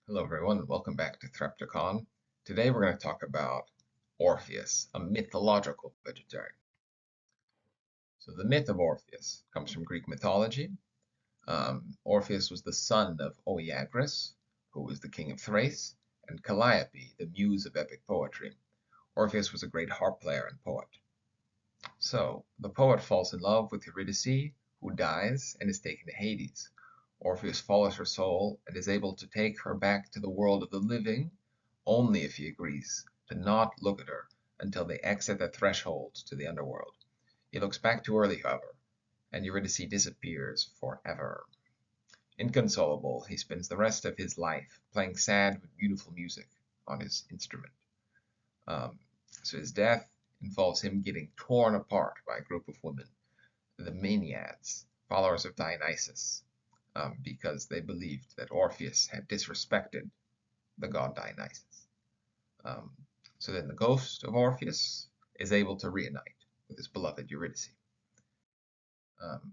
Hello everyone, and welcome back to Threpticon. Today we're going to talk about Orpheus, a mythological vegetarian. So the myth of Orpheus comes from Greek mythology. Orpheus was the son of Oeagrus, who was the king of Thrace, and Calliope, the muse of epic poetry. Orpheus was a great harp player and poet. So the poet falls in love with Eurydice, who dies and is taken to Hades. Orpheus follows her soul and is able to take her back to the world of the living only if he agrees to not look at her until they exit the threshold to the underworld. He looks back too early, however, and Eurydice disappears forever. Inconsolable, he spends the rest of his life playing sad but beautiful music on his instrument. So his death involves him getting torn apart by a group of women, the Maenads, followers of Dionysus, because they believed that Orpheus had disrespected the god Dionysus. Um, so then the ghost of Orpheus is able to reunite with his beloved Eurydice. Um,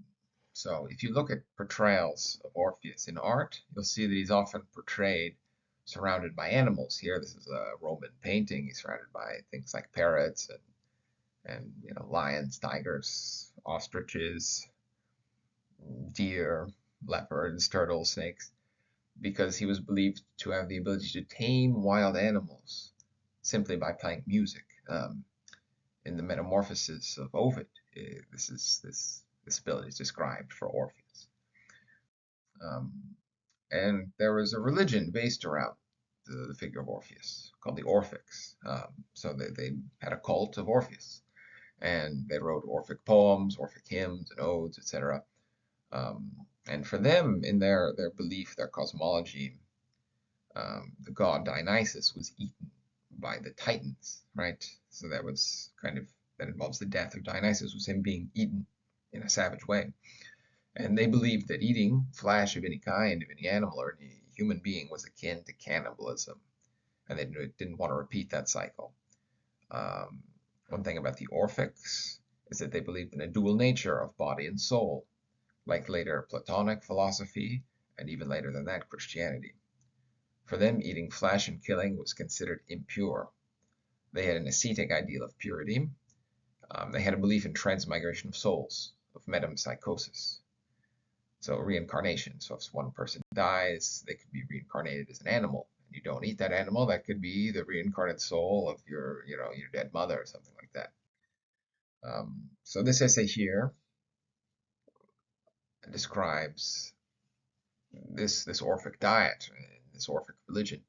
so if you look at portrayals of Orpheus in art, you'll see that he's often portrayed surrounded by animals. Here, this is a Roman painting. He's surrounded by things like parrots and lions, tigers, ostriches, deer, leopards, turtles, snakes, because he was believed to have the ability to tame wild animals simply by playing music. In the Metamorphoses of Ovid, this ability is described for Orpheus. Um, and there was a religion based around the figure of Orpheus called the Orphics. So they had a cult of Orpheus, and they wrote Orphic poems, Orphic hymns, and odes, etc. And for them, in their belief, their cosmology, the god Dionysus was eaten by the Titans, right? So that involves the death of Dionysus, was him being eaten in a savage way. And they believed that eating flesh of any kind, of any animal or any human being, was akin to cannibalism, and they didn't want to repeat that cycle. One thing about the Orphics is that they believed in a dual nature of body and soul, like later Platonic philosophy, and even later than that, Christianity. For them, eating flesh and killing was considered impure. They had an ascetic ideal of purity. They had a belief in transmigration of souls, of metempsychosis. So reincarnation. So if one person dies, they could be reincarnated as an animal. And you don't eat that animal, that could be the reincarnated soul of your dead mother or something like that. So this essay here describes this Orphic diet, this Orphic religion.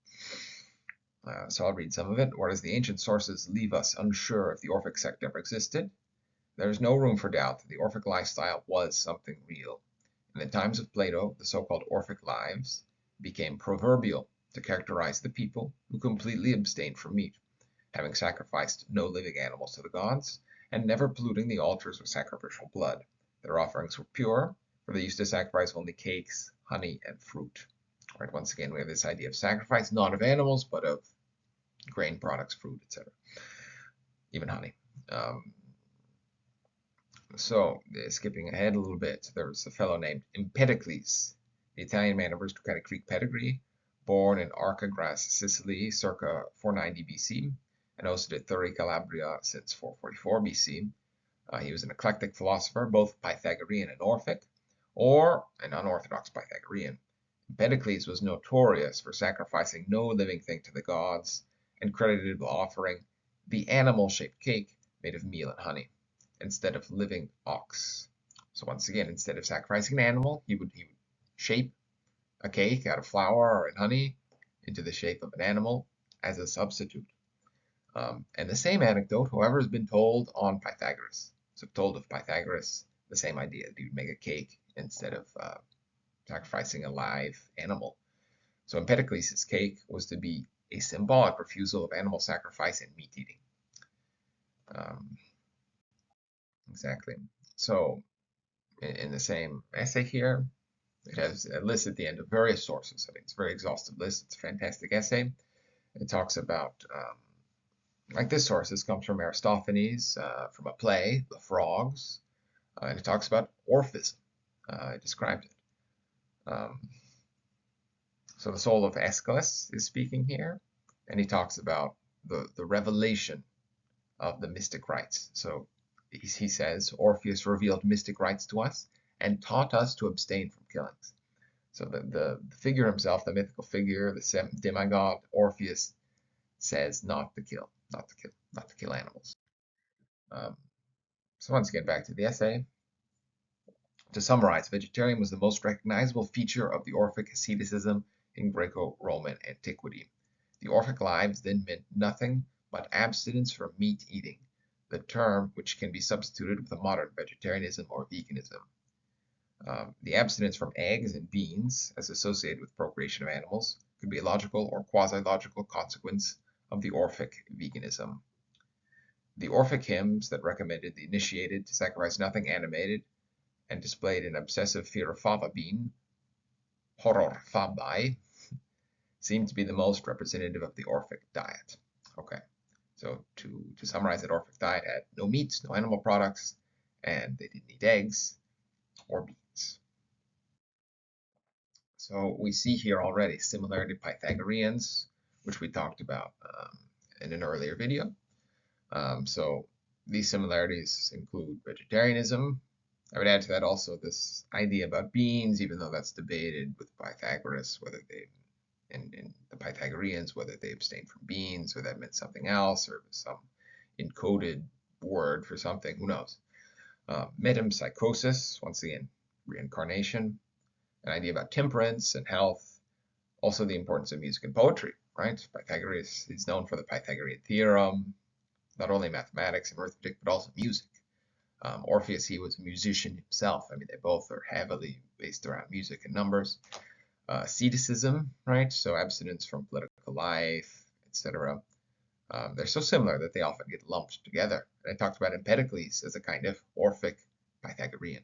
So I'll read some of it. Whereas the ancient sources leave us unsure if the Orphic sect ever existed, there is no room for doubt that the Orphic lifestyle was something real. In the times of Plato, the so-called Orphic lives became proverbial to characterize the people who completely abstained from meat, having sacrificed no living animals to the gods, and never polluting the altars with sacrificial blood. Their offerings were pure, for they used to sacrifice only cakes, honey, and fruit. All right, once again, we have this idea of sacrifice, not of animals, but of grain products, fruit, etc., even honey. So, skipping ahead a little bit, there was a fellow named Empedocles, the Italian man of aristocratic Greek pedigree, born in Archagras, Sicily, circa 490 BC, and hosted at Thurii, Calabria since 444 BC. He was an eclectic philosopher, both Pythagorean and Orphic, or an unorthodox Pythagorean. Empedocles was notorious for sacrificing no living thing to the gods, and credited with offering the animal-shaped cake made of meal and honey, instead of living ox. So once again, instead of sacrificing an animal, he would shape a cake out of flour and honey into the shape of an animal as a substitute. And the same anecdote, however, has been told on Pythagoras. So told of Pythagoras, the same idea. He would make a cake instead of sacrificing a live animal. So Empedocles' cake was to be a symbolic refusal of animal sacrifice and meat eating. Exactly. So in the same essay here, it has a list at the end of various sources. I think it's a very exhaustive list. It's a fantastic essay. It talks about, like this source, this comes from Aristophanes, from a play, The Frogs, and it talks about Orphism. It describes it. So the soul of Aeschylus is speaking here, and he talks about the revelation of the mystic rites. So he says, Orpheus revealed mystic rites to us and taught us to abstain from killings. So the figure himself, the mythical figure, the demigod Orpheus, says not to kill, not to kill, not to kill animals. Um, so once again, back to the essay. To summarize, vegetarian was the most recognizable feature of the Orphic asceticism in Greco-Roman antiquity. The Orphic lives then meant nothing but abstinence from meat eating, the term which can be substituted with a modern vegetarianism or veganism. The abstinence from eggs and beans, as associated with procreation of animals, could be a logical or quasi-logical consequence of the Orphic veganism. The Orphic hymns that recommended the initiated to sacrifice nothing animated and displayed an obsessive fear of fava bean, horror fabae, seem to be the most representative of the Orphic diet. Okay, so to summarize, that Orphic diet had no meat, no animal products, and they didn't eat eggs or beans. So we see here already similarity to Pythagoreans, which we talked about in an earlier video. So these similarities include vegetarianism. I would add to that also this idea about beans, even though that's debated with Pythagoras, whether they, in the Pythagoreans, whether they abstained from beans or that meant something else or some encoded word for something, who knows. Metempsychosis, once again, reincarnation, an idea about temperance and health, also the importance of music and poetry, right? Pythagoras is known for the Pythagorean theorem, not only mathematics and arithmetic, but also music. Orpheus, he was a musician himself. I mean, they both are heavily based around music and numbers. Asceticism, right? So abstinence from political life, etc. They're so similar that they often get lumped together. And I talked about Empedocles as a kind of Orphic Pythagorean.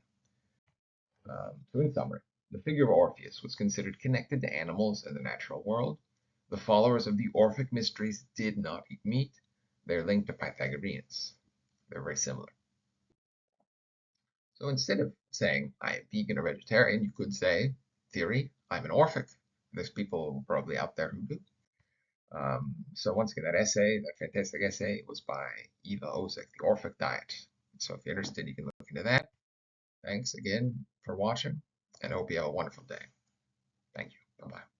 So in summary, the figure of Orpheus was considered connected to animals and the natural world. The followers of the Orphic mysteries did not eat meat. They're linked to Pythagoreans. They're very similar. So instead of saying I am vegan or vegetarian, you could say, theory, I'm an Orphic. There's people probably out there who do. So once again, that essay, that fantastic essay, was by Eva Ozek, The Orphic Diet. So if you're interested, you can look into that. Thanks again for watching, and I hope you have a wonderful day. Thank you. Bye-bye.